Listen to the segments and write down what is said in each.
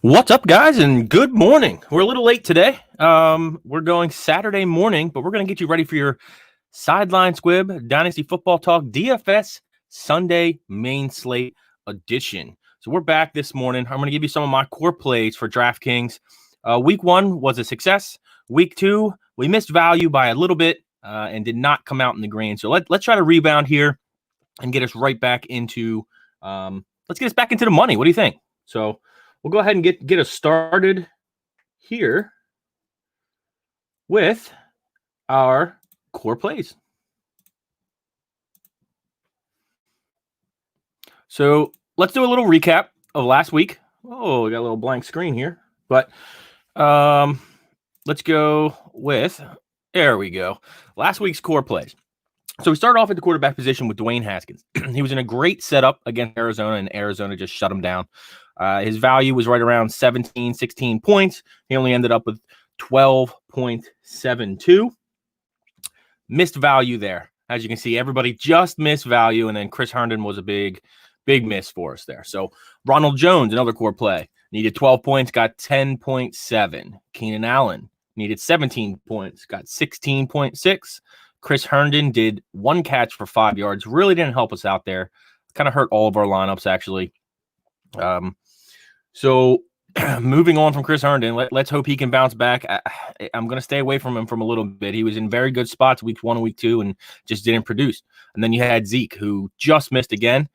What's up, guys, and good morning. We're a little late today. We're going Saturday morning, but we're going to get you ready for your Sideline Squib Dynasty Football Talk DFS Sunday Main Slate edition. So we're back this morning. I'm going to give you some of my core plays for DraftKings. Week 1 was a success. Week 2, we missed value by a little bit and did not come out in the green. So let's try to rebound here and get us right back into let's get us back into the money. What do you think? So we'll go ahead and get us started here with our core plays. So let's do a little recap of last week. Oh, we got a little blank screen here, but let's go with, there we go, last week's core plays. So we started off at the quarterback position with Dwayne Haskins. He was in a great setup against Arizona, and Arizona just shut him down. His value was right around 17, 16 points. He only ended up with 12.72. Missed value there. As you can see, everybody just missed value, and then Chris Herndon was a big miss for us there. So Ronald Jones, another core play, needed 12 points, got 10.7. Keenan Allen needed 17 points, got 16.6. Chris Herndon did one catch for 5 yards. Really didn't help us out there. Kind of hurt all of our lineups, actually. So moving on from Chris Herndon, let's hope he can bounce back. I'm going to stay away from him from a little bit. He was in very good spots week 1 and week 2 and just didn't produce. And then you had Zeke, who just missed again,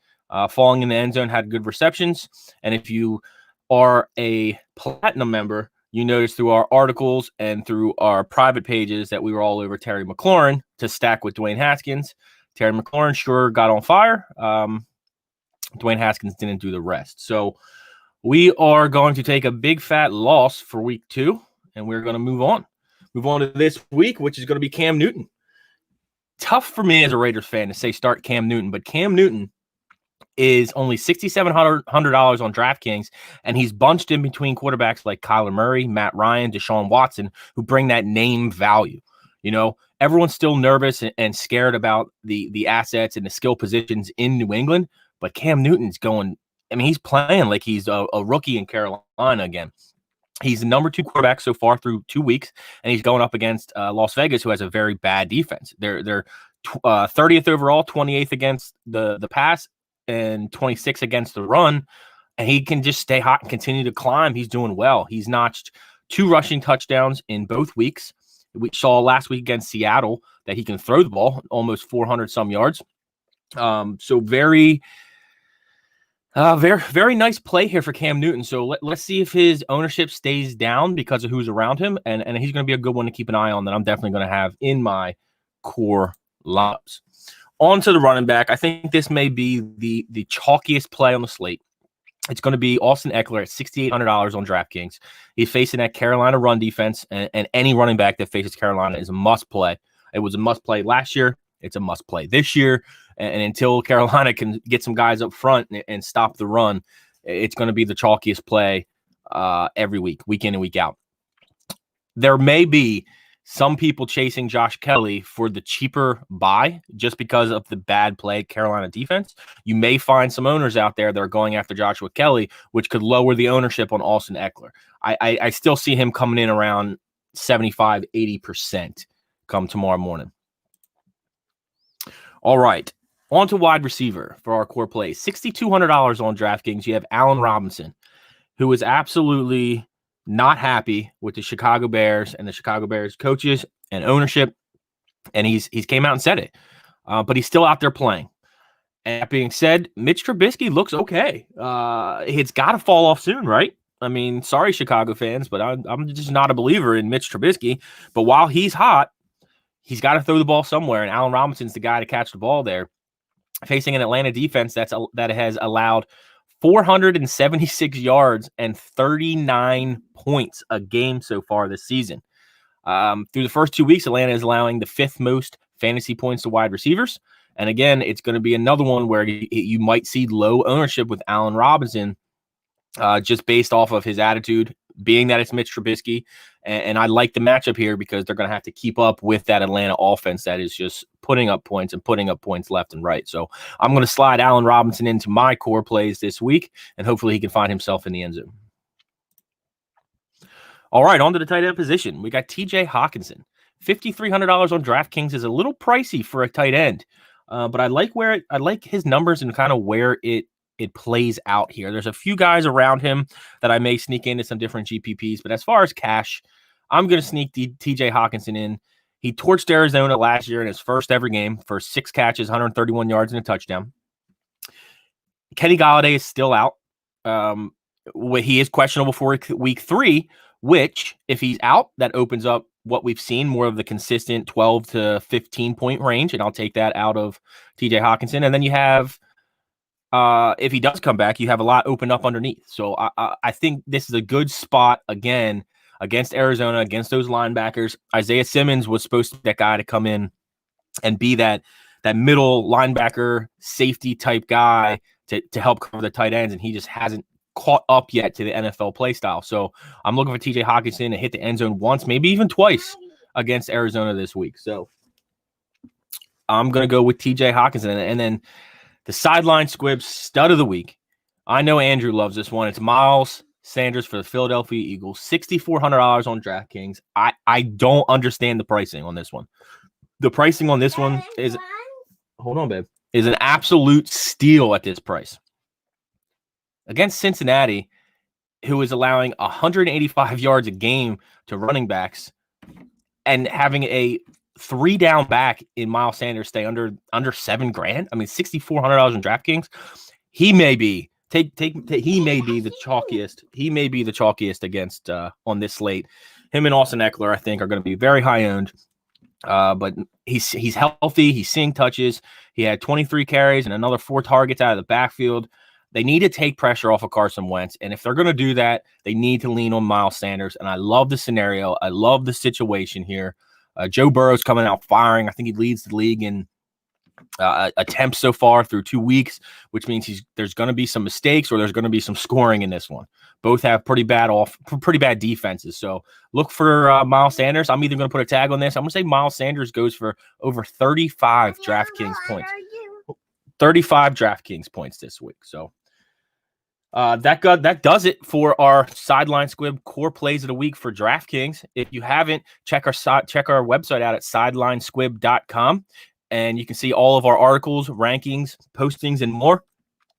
falling in the end zone, had good receptions. And if you are a Platinum member, you notice through our articles and through our private pages that we were all over Terry McLaurin to stack with Dwayne Haskins. Terry McLaurin sure got on fire. Dwayne Haskins didn't do the rest. So we are going to take a big fat loss for week 2, and we're going to move on. Move on to this week, which is going to be Cam Newton. Tough for me as a Raiders fan to say start Cam Newton, but Cam Newton is only $6,700 on DraftKings, and he's bunched in between quarterbacks like Kyler Murray, Matt Ryan, Deshaun Watson, who bring that name value. You know, everyone's still nervous and scared about the assets and the skill positions in New England, but Cam Newton's going, I mean, he's playing like he's a rookie in Carolina again. He's the number 2 quarterback so far through 2 weeks, and he's going up against Las Vegas, who has a very bad defense. They're 30th overall, 28th against the pass, and 26 against the run, and he can just stay hot and continue to climb. He's doing well. He's notched 2 rushing touchdowns in both weeks. We saw last week against Seattle that he can throw the ball almost 400 some yards. So very nice play here for Cam Newton. So let's see if his ownership stays down because of who's around him, and he's going to be a good one to keep an eye on that I'm definitely going to have in my core lineups. On to the running back. I think this may be the chalkiest play on the slate. It's going to be Austin Ekeler at $6,800 on DraftKings. He's facing that Carolina run defense, and any running back that faces Carolina is a must play. It was a must play last year. It's a must play this year. And until Carolina can get some guys up front and stop the run, it's going to be the chalkiest play every week in and week out. There may be some people chasing Josh Kelly for the cheaper buy just because of the bad play Carolina defense. You may find some owners out there that are going after Joshua Kelly, which could lower the ownership on Austin Ekeler. I still see him coming in around 75, 80% come tomorrow morning. All right, on to wide receiver for our core plays. $6,200 on DraftKings. You have Allen Robinson, who is absolutely not happy with the Chicago Bears and the Chicago Bears coaches and ownership, and he's came out and said it, but he's still out there playing. And that being said, Mitch Trubisky looks okay. It's got to fall off soon, right? I mean, sorry, Chicago fans, but I'm just not a believer in Mitch Trubisky. But while he's hot, he's got to throw the ball somewhere, and Allen Robinson's the guy to catch the ball there, facing an Atlanta defense that has allowed 476 yards and 39 points a game so far this season. Through the first 2 weeks, Atlanta is allowing the 5th most fantasy points to wide receivers. And again, it's going to be another one where you might see low ownership with Allen Robinson just based off of his attitude, being that it's Mitch Trubisky. And I like the matchup here because they're going to have to keep up with that Atlanta offense that is just putting up points left and right. So I'm going to slide Allen Robinson into my core plays this week, and hopefully he can find himself in the end zone. All right, on to the tight end position. We got TJ Hockenson. $5,300 on DraftKings is a little pricey for a tight end, but I like his numbers and kind of where it plays out here. There's a few guys around him that I may sneak into some different GPPs, but as far as cash, I'm going to sneak TJ Hockenson in. He torched Arizona last year in his first ever game for 6 catches, 131 yards, and a touchdown. Kenny Golladay is still out. He is questionable for week 3, which, if he's out, that opens up what we've seen, more of the consistent 12 to 15 point range, and I'll take that out of TJ Hockenson. And then you have, if he does come back, you have a lot open up underneath. So I think this is a good spot, again, against Arizona, against those linebackers. Isaiah Simmons was supposed to be that guy to come in and be that middle linebacker safety type guy to help cover the tight ends, and he just hasn't caught up yet to the NFL play style. So I'm looking for TJ Hockenson to hit the end zone once, maybe even twice against Arizona this week. So I'm going to go with TJ Hockenson. And then the sideline squib stud of the week. I know Andrew loves this one. It's Miles Sanders for the Philadelphia Eagles. $6,400 on DraftKings. I don't understand the pricing on this one. The pricing on this one is, hold on, babe, is an absolute steal at this price. Against Cincinnati, who is allowing 185 yards a game to running backs and having a 3-down back in Miles Sanders stay under $7,000. I mean, $6,400 on DraftKings. He may be he may be the chalkiest. He may be the chalkiest against on this slate. Him and Austin Ekeler, I think, are going to be very high owned. But he's healthy. He's seeing touches. He had 23 carries and another 4 targets out of the backfield. They need to take pressure off of Carson Wentz. And if they're going to do that, they need to lean on Miles Sanders. And I love the scenario. I love the situation here. Joe Burrow's coming out firing. I think he leads the league in attempts so far through 2 weeks, which means there's going to be some mistakes or there's going to be some scoring in this one. Both have pretty bad defenses. So look for Miles Sanders. I'm either going to put a tag on this. I'm going to say Miles Sanders goes for over 35 DraftKings points. 35 DraftKings points this week. So that does it for our Sideline Squib core plays of the week for DraftKings. If you haven't, check our website out at sidelinesquib.com, and you can see all of our articles, rankings, postings, and more.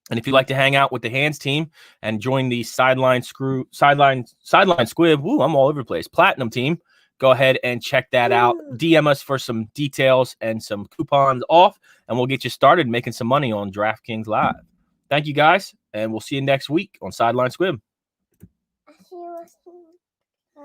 And if you'd like to hang out with the Hands team and join the Sideline Squib, I'm all over the place, Platinum team, go ahead and check that out. DM us for some details and some coupons off, and we'll get you started making some money on DraftKings Live. Thank you, guys, and we'll see you next week on Sideline Squib.